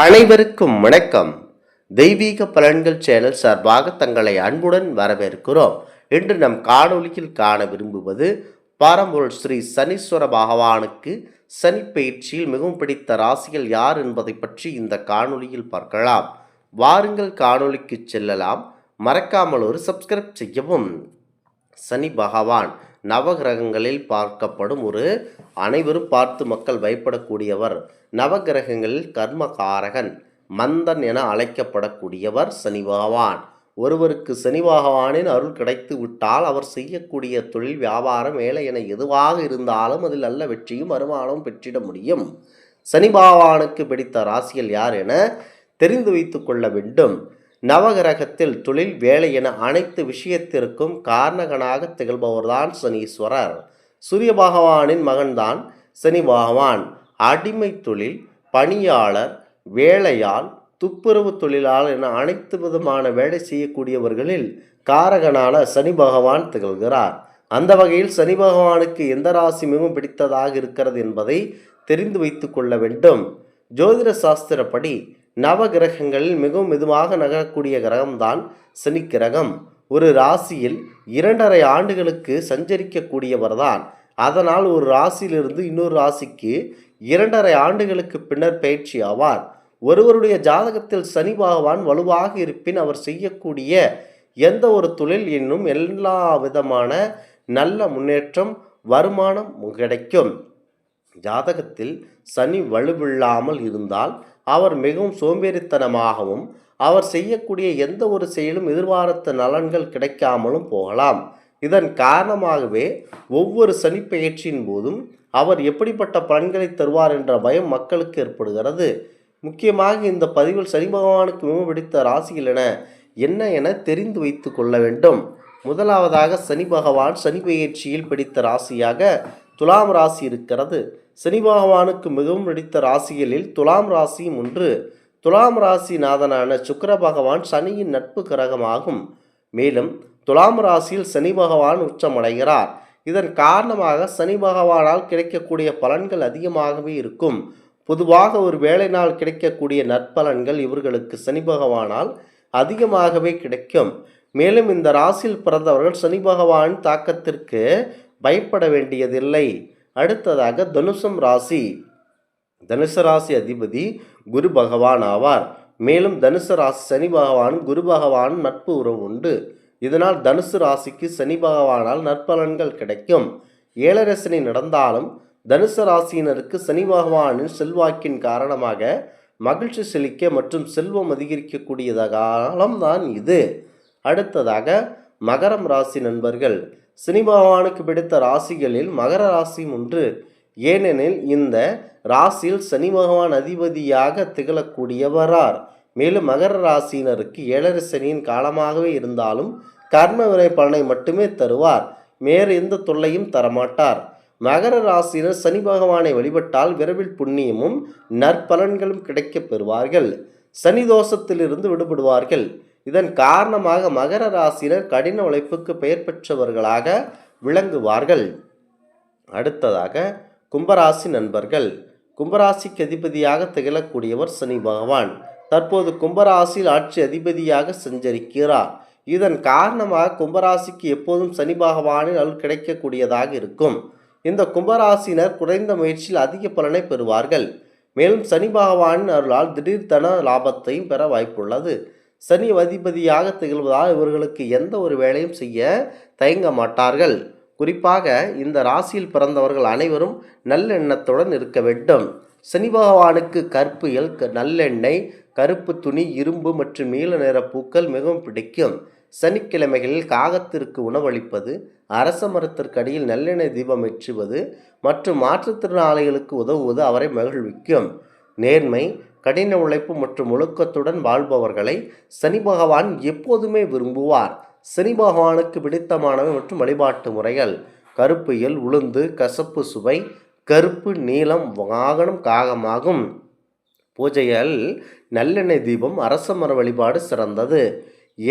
அனைவருக்கும் வணக்கம். தெய்வீக பலன்கள் சேனல் சார்பாக தங்களை அன்புடன் வரவேற்கிறோம். இன்று நம் காணொளியில் காண விரும்புவது பரம்பொருள் ஸ்ரீ சனீஸ்வர பகவானுக்கு சனி பயிற்சியில் மிகவும் பிடித்த ராசிகள் யார் என்பதை பற்றி இந்த காணொளியில் பார்க்கலாம். வாருங்கள் காணொளிக்கு செல்லலாம். மறக்காமல் ஒரு சப்ஸ்கிரைப் செய்யவும். சனி பகவான் நவகிரகங்களில் பார்க்கப்படும் ஒரு அனைவரும் பார்த்து மக்கள் பயப்படக்கூடியவர். நவகிரகங்களில் கர்மகாரகன் மந்தன் என அழைக்கப்படக்கூடியவர் சனி பகவான். ஒருவருக்கு சனி பகவானின் அருள் கிடைத்து விட்டால் அவர் செய்யக்கூடிய தொழில், வியாபாரம், வேலை என எதுவாக இருந்தாலும் அதில் நல்ல வெற்றியும் வருமானமும் பெற்றிட முடியும். சனி பகவானுக்கு பிடித்த ராசிகள் யார் என தெரிந்து வைத்து கொள்ள வேண்டும். நவகிரகத்தில் தொழில், வேலை என அனைத்து விஷயத்திற்கும் காரணகனாக திகழ்பவர்தான் சனீஸ்வரர். சூரிய பகவானின் மகன்தான் சனி பகவான். அடிமை தொழில், பணியாளர், வேலையாள், துப்புரவு தொழிலாளர் என அனைத்து விதமான வேலை செய்யக்கூடியவர்களில் காரகனான சனி பகவான் திகழ்கிறார். அந்த வகையில் சனி பகவானுக்கு எந்த ராசி மிகவும் பிடித்ததாக இருக்கிறது என்பதை தெரிந்து வைத்து கொள்ள வேண்டும். ஜோதிட சாஸ்திரப்படி நவகிரகங்களில் மிகவும் மெதுவாக நகரக்கூடிய கிரகம்தான் சனி கிரகம். ஒரு ராசியில் 2.5 ஆண்டுகளுக்கு சஞ்சரிக்கக்கூடியவர்தான். அதனால் ஒரு ராசியிலிருந்து இன்னொரு ராசிக்கு 2.5 ஆண்டுகளுக்கு பின்னர் பயிற்சி ஆவார். ஒருவருடைய ஜாதகத்தில் சனி பகவான் வலுவாக இருப்பின் அவர் செய்யக்கூடிய எந்த ஒரு தொழில் என்னும் எல்லா விதமான நல்ல முன்னேற்றம், வருமானம் கிடைக்கும். ஜாதகத்தில் சனி வலுவில்லாமல் இருந்தால் அவர் மிகவும் சோம்பேறித்தனமாகவும் அவர் செய்யக்கூடிய எந்த ஒரு செயலும் எதிர்பார்த்த நலன்கள் கிடைக்காமலும் போகலாம். இதன் காரணமாகவே ஒவ்வொரு சனி பெயர்ச்சியின் போதும் அவர் எப்படிப்பட்ட பலன்களை தருவார் என்ற பயம் மக்களுக்கு ஏற்படுகிறது. முக்கியமாக இந்த பதிவில் சனி பகவானுக்கு மிகவும் பிடித்த ராசிகள் என்ன என தெரிந்து வைத்து கொள்ள வேண்டும். முதலாவதாக சனி பகவான் சனி பெயர்ச்சியில் பிடித்த ராசியாக துலாம் ராசி இருக்கிறது. சனி பகவானுக்கு மிகவும் பிடித்த ராசிகளில் துலாம் ராசியும் ஒன்று. துலாம் ராசி நாதனான சுக்கிர பகவான் சனியின் நட்பு கிரகமாகும். மேலும் துலாம் ராசியில் சனி பகவான் உச்சமடைகிறார். இதன் காரணமாக சனி பகவானால் கிடைக்கக்கூடிய பலன்கள் அதிகமாகவே இருக்கும். பொதுவாக ஒரு வேலை நாள் கிடைக்கக்கூடிய நற்பலன்கள் இவர்களுக்கு சனி பகவானால் அதிகமாகவே கிடைக்கும். மேலும் இந்த ராசியில் பிறந்தவர்கள் சனி பகவானின் தாக்கத்திற்கு பயப்பட வேண்டியதில்லை. அடுத்ததாக தனுசம் ராசி. தனுசு ராசி அதிபதி குரு பகவான் ஆவார். மேலும் தனுசு ராசி சனி பகவானும் குரு பகவானும் நட்பு உறவு உண்டு. இதனால் தனுசு ராசிக்கு சனி பகவானால் நற்பலன்கள் கிடைக்கும். 7.5 சனி நடந்தாலும் தனுசு ராசியினருக்கு சனி பகவானின் செல்வாக்கின் காரணமாக மகிழ்ச்சி செழிக்க மற்றும் செல்வம் அதிகரிக்கக்கூடிய காலம்தான் இது. அடுத்ததாக மகரம் ராசி நண்பர்கள். சனி பகவானுக்கு பிடித்த ராசிகளில் மகர ராசியும் ஒன்று. ஏனெனில் இந்த ராசியில் சனி பகவான் அதிபதியாக திகழக்கூடியவரார். மேலும் மகர ராசியினருக்கு 7.5 சனியின் காலமாகவே இருந்தாலும் கர்ம வினை பலனை மட்டுமே தருவார். வேறு எந்த தொல்லையும் தரமாட்டார். மகர ராசியினர் சனி பகவானை வழிபட்டால் விரைவில் புண்ணியமும் நற்பலன்களும் கிடைக்கப் பெறுவார்கள். சனி தோஷத்திலிருந்து விடுபடுவார்கள். இதன் காரணமாக மகர ராசியினர் கடின உழைப்புக்கு பெயர் பெற்றவர்களாக விளங்குவார்கள். அடுத்ததாக கும்பராசி நண்பர்கள். கும்பராசிக்கு அதிபதியாக திகழக்கூடியவர் சனி பகவான். தற்போது கும்பராசியில் ஆட்சி அதிபதியாக சஞ்சரிக்கிறார். இதன் காரணமாக கும்பராசிக்கு எப்போதும் சனி பகவானின் அருள் கிடைக்கக்கூடியதாக இருக்கும். இந்த கும்பராசினர் குறைந்த முயற்சியில் அதிக பலனை பெறுவார்கள். மேலும் சனி பகவானின் அருளால் திடீர் தன லாபத்தையும் பெற வாய்ப்புள்ளது. சனி அதிபதியாக திகழ்வதால் இவர்களுக்கு எந்த ஒரு வேலையும் செய்ய தயங்க மாட்டார்கள். குறிப்பாக இந்த ராசியில் பிறந்தவர்கள் அனைவரும் நல்லெண்ணத்துடன் இருக்க வேண்டும். சனி பகவானுக்கு கற்புயல், நல்லெண்ணெய், கருப்பு துணி, இரும்பு மற்றும் நீல நிற பூக்கள் மிகவும் பிடிக்கும். சனிக்கிழமைகளில் காகத்திற்கு உணவளிப்பது, அரச மரத்திற்கு அடியில் நல்லெண்ணெய் தீபம் ஏற்றுவது மற்றும் மாற்றுத்திறனாளிகளுக்கு உதவுவது அவரை மகிழ்விக்கும். நேர்மை, கடின உழைப்பு மற்றும் ஒழுக்கத்துடன் வாழ்பவர்களை சனி பகவான் எப்போதுமே விரும்புவார். சனி பகவானுக்கு பிடித்தமானவை மற்றும் வழிபாட்டு முறைகள்: கருப்பு எல், உளுந்து, கசப்பு சுவை, கருப்பு, நீலம், வாகனம், காகமாகும். பூஜைகள் நல்லெண்ணெய் தீபம், அரச மர வழிபாடு சிறந்தது.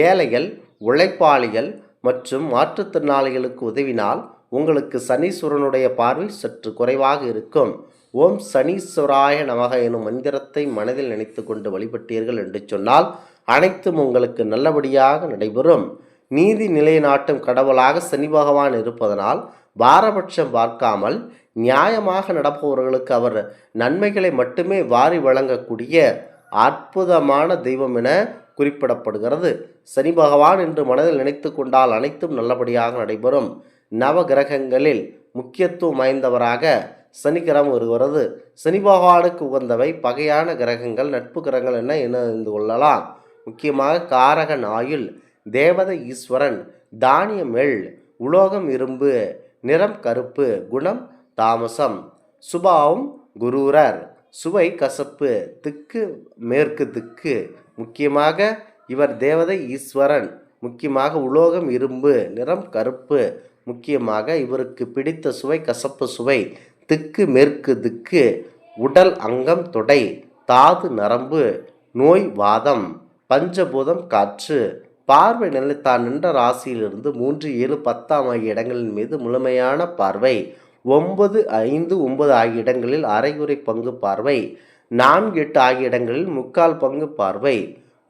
ஏழைகள், உழைப்பாளிகள் மற்றும் மாற்றுத்திறனாளிகளுக்கு உதவினால் உங்களுக்கு சனீஸ்வரனுடைய பார்வை சற்று குறைவாக இருக்கும். ஓம் சனீஸ்வராய நமக எனும் மந்திரத்தை மனதில் நினைத்து கொண்டு வழிபட்டீர்கள் என்று சொன்னால் அனைத்தும் உங்களுக்கு நல்லபடியாக நடைபெறும். நீதி நிலைநாட்டும் கடவுளாக சனி பகவான் இருப்பதனால் பாரபட்சம் பார்க்காமல் நியாயமாக நடப்பவர்களுக்கு அவர் நன்மைகளை மட்டுமே வாரி வழங்கக்கூடிய அற்புதமான தெய்வம் என குறிப்பிடப்படுகிறது. சனி பகவான் என்று மனதில் நினைத்து கொண்டால் அனைத்தும் நல்லபடியாக நடைபெறும். நவ கிரகங்களில் முக்கியத்துவம் வாய்ந்தவராக சனி கிரகம் வருகிறது. சனி பகவானுக்கு உகந்தவை பகையான கிரகங்கள், நட்பு கிரகங்கள் என இணைந்து கொள்ளலாம். முக்கியமாக காரகன் ஆயுள், தேவதை ஈஸ்வரன், தானியம் எள், உலோகம் இரும்பு, நிறம் கருப்பு, குணம் தாமசம், சுபாவம் குரூரர், சுவை கசப்பு, திக்கு மேற்கு திக்கு. முக்கியமாக இவர் தேவதை ஈஸ்வரன். முக்கியமாக உலோகம் இரும்பு, நிறம் கருப்பு. முக்கியமாக இவருக்கு பிடித்த சுவை கசப்பு சுவை, திக்கு மேற்கு திக்கு, உடல் அங்கம் தொடை, தாது நரம்பு, நோய் வாதம், பஞ்சபூதம் காற்று. பார்வை நிலை தான் நின்ற ராசியிலிருந்து 3, 7, 10 ஆகிய இடங்களின் மீது முழுமையான பார்வை. 9, 5, 9 ஆகிய இடங்களில் அரைகுறை பங்கு பார்வை. 4, 8 ஆகிய இடங்களில் 3/4 பங்கு பார்வை.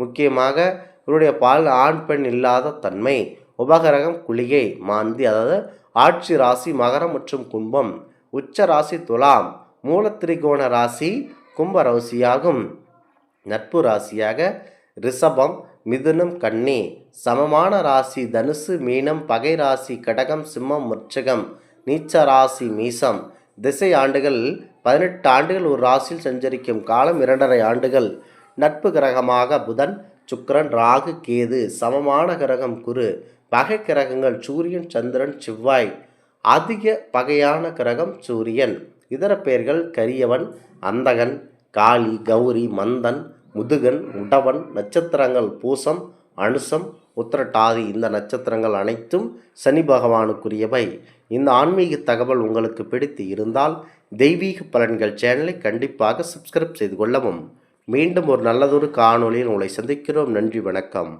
முக்கியமாக இவருடைய பால் ஆண் பெண் இல்லாத தன்மை. உபகிரகம் குளிகை மாந்தி, அதாவது ஆட்சி ராசி மகரம் மற்றும் கும்பம். உச்ச ராசி துலாம். மூல திரிகோண ராசி கும்ப ராசியாகும். நட்பு ராசியாக ரிஷபம், மிதுனம், கன்னி. சமமான ராசி தனுசு, மீனம். பகை ராசி கடகம், சிம்மம், விருச்சிகம். நீச்ச ராசி மீசம். திசை ஆண்டுகள் 18 ஆண்டுகள் ஒரு ராசியில் சஞ்சரிக்கும் காலம் 2.5 ஆண்டுகள். நட்பு கிரகமாக புதன், சுக்கிரன், ராகு, கேது. சமமான கிரகம் குரு. பகை கிரகங்கள் சூரியன், சந்திரன், செவ்வாய். அதிக பகையான கிரகம் சூரியன். இதர பெயர்கள் கரியவன், அந்தகன், காளி, கௌரி, மந்தன், முதுகன், உடவன். நட்சத்திரங்கள் பூசம், அனுசம், உத்திரட்டாதி. இந்த நட்சத்திரங்கள் அனைத்தும் சனி பகவானுக்குரியவை. இந்த ஆன்மீக தகவல் உங்களுக்கு பிடித்து இருந்தால் தெய்வீக பலன்கள் சேனலை கண்டிப்பாக சப்ஸ்கிரைப் செய்து கொள்ளவும். மீண்டும் ஒரு நல்லதொரு காணொளியில் உங்களை சந்திக்கிறோம். நன்றி, வணக்கம்.